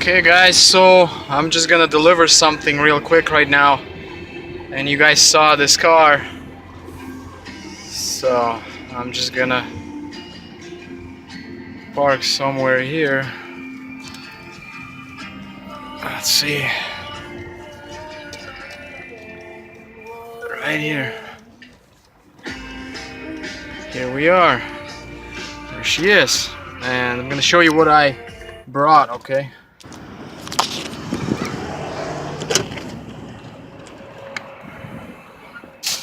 Okay guys, so I'm just gonna deliver something real quick right now, and you guys saw this car, so I'm just gonna park somewhere here. Let's see, right here. Here we are. There she is, and I'm gonna show you what I brought. Okay.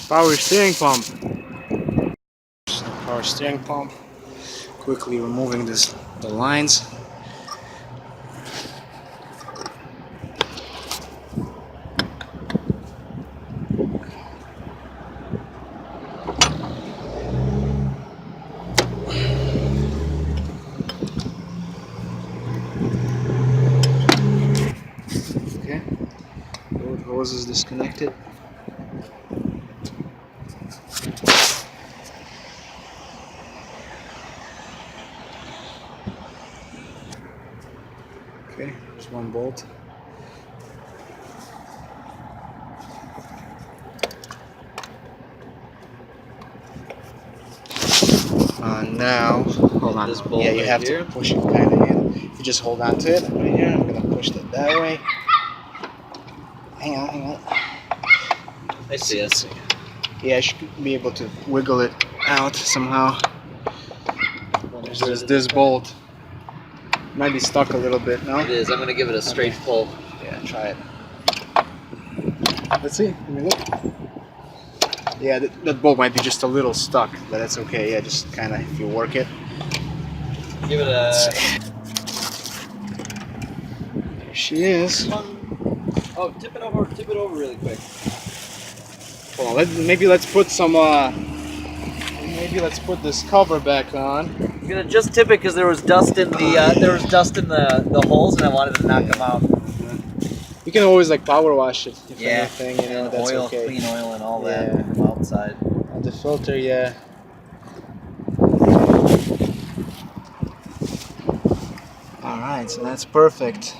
Power steering pump. Power steering pump. Quickly removing the lines. Okay. Both hoses disconnected. Okay, there's one bolt. Now, hold on. This bolt yeah, you right have here. to push it kind of in. If you just hold on to it right here, I'm gonna push it that way. Hang on. I see it. Yeah, I should be able to wiggle it out somehow. There's this bolt. Might be stuck a little bit, no? It is. I'm gonna give it a straight pull. Yeah, try it. Let's see. Let me look. Yeah, that bolt might be just a little stuck, but that's okay. Yeah, just kind of if you work it. Give it a. There she is. Oh, tip it over really quick. Well, maybe let's put some. Maybe let's put this cover back on. I'm gonna just tip it because there was dust in the holes, and I wanted to knock them out. You can always like power wash it if Yeah, anything, you know, and that's oil, okay. clean oil, and all Yeah. that from outside. And the filter, yeah. Alright, so that's perfect.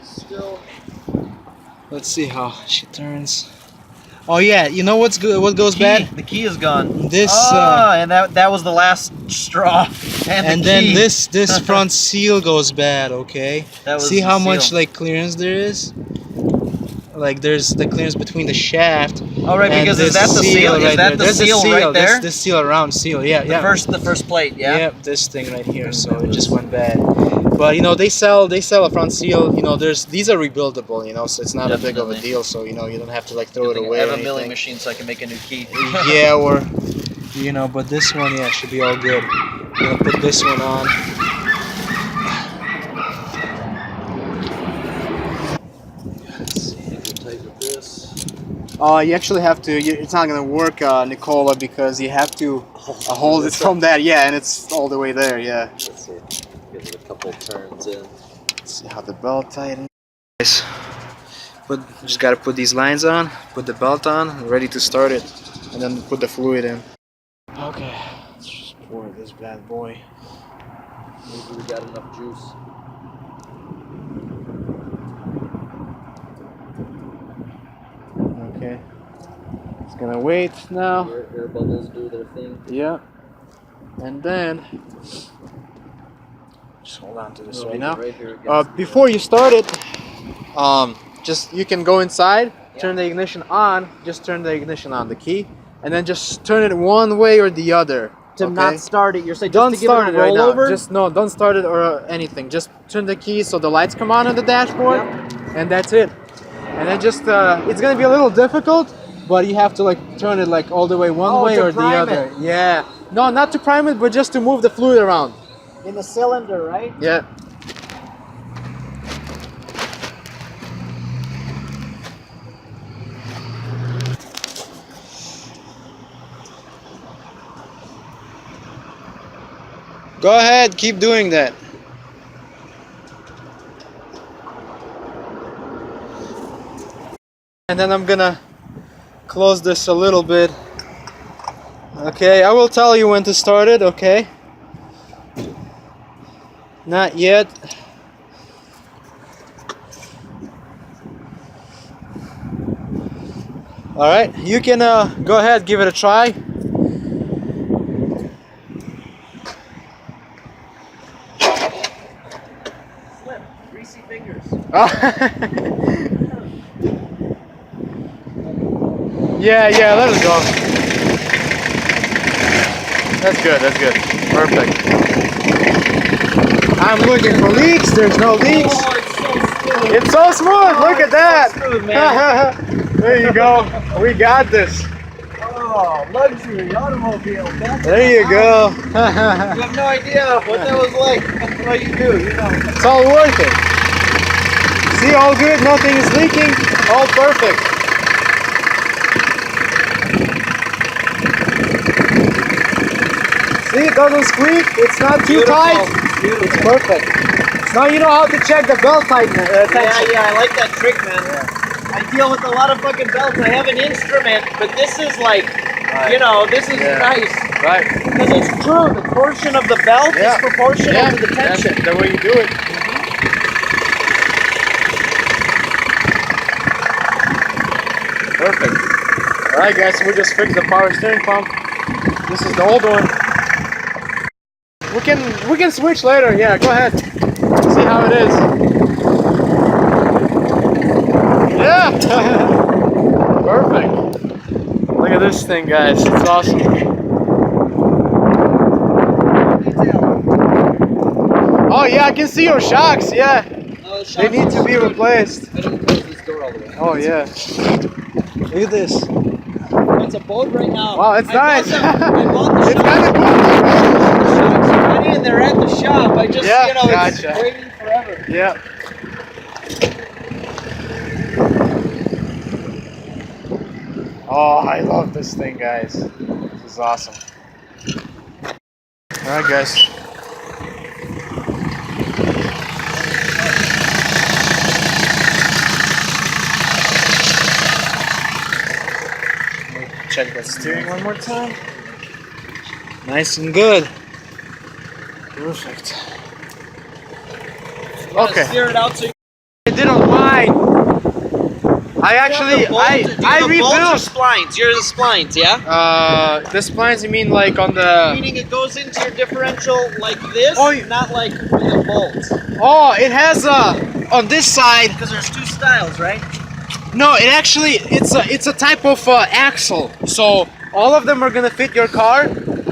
Still. Let's see how she turns. Oh yeah, you know what's good? What goes bad? The key is gone. This. And that was the last straw. And then this front seal goes bad. Okay. That was see the how much seal. like clearance there is? Like there's the clearance between the shaft. Oh right, and because this is that the seal? right Is that there. the There's a seal right there? This seal, round seal. Yeah, yeah. The first plate, yeah. Yep, this thing right here. So it just went bad. But you know they sell a front seal. You know these are rebuildable. You know, so it's not a big of a Definitely. deal. So you know you don't have to like throw it I away. have or a milling anything. machine, so I can make a new key. Yeah, or you know, but this one, yeah, should be all good. I'm gonna put this one on. You actually have to. It's not gonna work, Nicola, because you have to hold it from that. Yeah, and it's all the way there. Yeah. Let's see. Give it a couple turns in. Let's see how the belt tightens. Nice. Just gotta put these lines on, put the belt on, ready to start it, and then put the fluid in. Okay, let's just pour this bad boy. Maybe we got enough juice. Okay. It's gonna wait now. Air bubbles do their thing. Yeah. And then just hold on to this right now. Right here Before you start it, just you can go inside, turn the ignition on, just turn the ignition on, the key, and then just turn it one way or the other. to okay? not start it, you're saying Don't just to give start it it a right now. rollover? Don't start it or anything. Just turn the key so the lights come on the dashboard, and that's it. And then just it's gonna be a little difficult, but you have to like turn it like all the way one way to or the prime other. it. Yeah. No, not to prime it, but just to move the fluid around. In the cylinder, right? Yeah. Go ahead, keep doing that. And then I'm gonna close this a little bit. Okay, I will tell you when to start it, okay? Not yet. All right, you can go ahead, give it a try. Slip, greasy fingers. Yeah, let it go. That's good, that's good. Perfect. I'm looking for leaks, there's no leaks. Oh, It's so smooth, look at that. So smooth, man. There you go, we got this. Oh, luxury automobile. There you go. You have no idea what that was like. What you do, you know. It's all worth it. See, all good, nothing is leaking, all perfect. See, it doesn't squeak, it's not too tight. Beautiful. It's perfect. Now you know how to check the belt tightness. Yeah, I like that trick, man. Yeah. I deal with a lot of fucking belts. I have an instrument, but this is like, you know, this is nice. Right. Because it's true, the torsion of the belt is proportional to the tension. That's the way you do it. Perfect. Alright guys, so we just fixed the power steering pump. This is the old one. We can switch later, yeah, go ahead. See how it is. Yeah! Perfect. Look at this thing, guys. It's awesome. Oh yeah, I can see your shocks, yeah. They need to be replaced. I didn't close this door all the way. Oh yeah. Look at this. It's a boat right now. Wow, it's nice. I bought the It's shocks. kind of cool, The shocks are ready and they're at the shop. I just, Yeah, you know, gotcha. it's waiting forever. Yeah. Oh, I love this thing, guys. This is awesome. Alright, guys. Check the steering one more time. Nice and good. Perfect. Okay. Steer it out so you I didn't mind. I actually, I rebuilt. splines. You're the splines, yeah? The splines, you mean like on the... Meaning it goes into your differential like this, Oh, not like with a bolt. Oh, it has on this side. Because there's two styles, right? No, it actually, it's a type of axle. So all of them are gonna fit your car.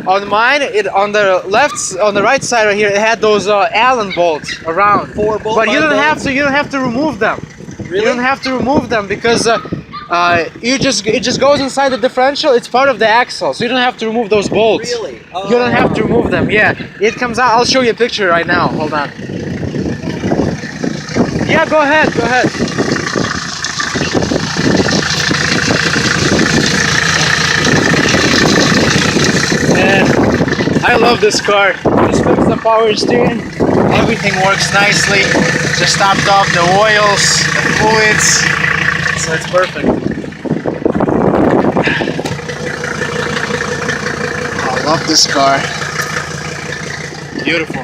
On mine, on the right side right here, it had those Allen bolts around. Four bolts. But you don't have to remove them. Really? You don't have to remove them because it just goes inside the differential. It's part of the axle, so you don't have to remove those bolts. Really? Oh. You don't have to remove them. Yeah, it comes out. I'll show you a picture right now. Hold on. Yeah, go ahead. Go ahead. And I love this car. Just fixed the power steering. Everything works nicely. Just topped off the oils, the fluids. So it's perfect. I love this car. Beautiful.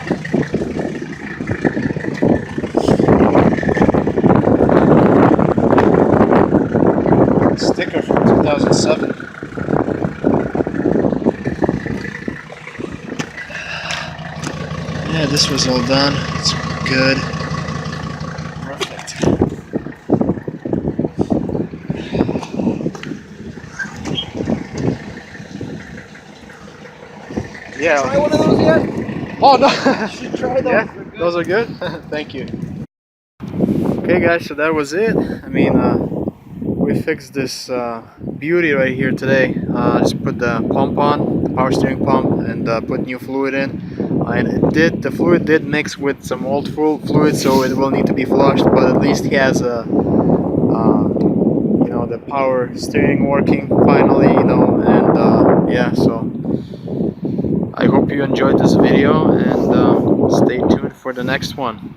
Sticker from 2007. Yeah, this was all done. It's good. Perfect. Yeah. Try one of those yet? Oh no. You should try those. Yeah, those are good. Thank you. Okay, guys. So that was it. I mean, we fixed this beauty right here today. Just put the pump on, the power steering pump, and put new fluid in. And the fluid did mix with some old fluid, so it will need to be flushed. But at least he has a, you know, the power steering working finally, you know. And yeah, so I hope you enjoyed this video, and stay tuned for the next one.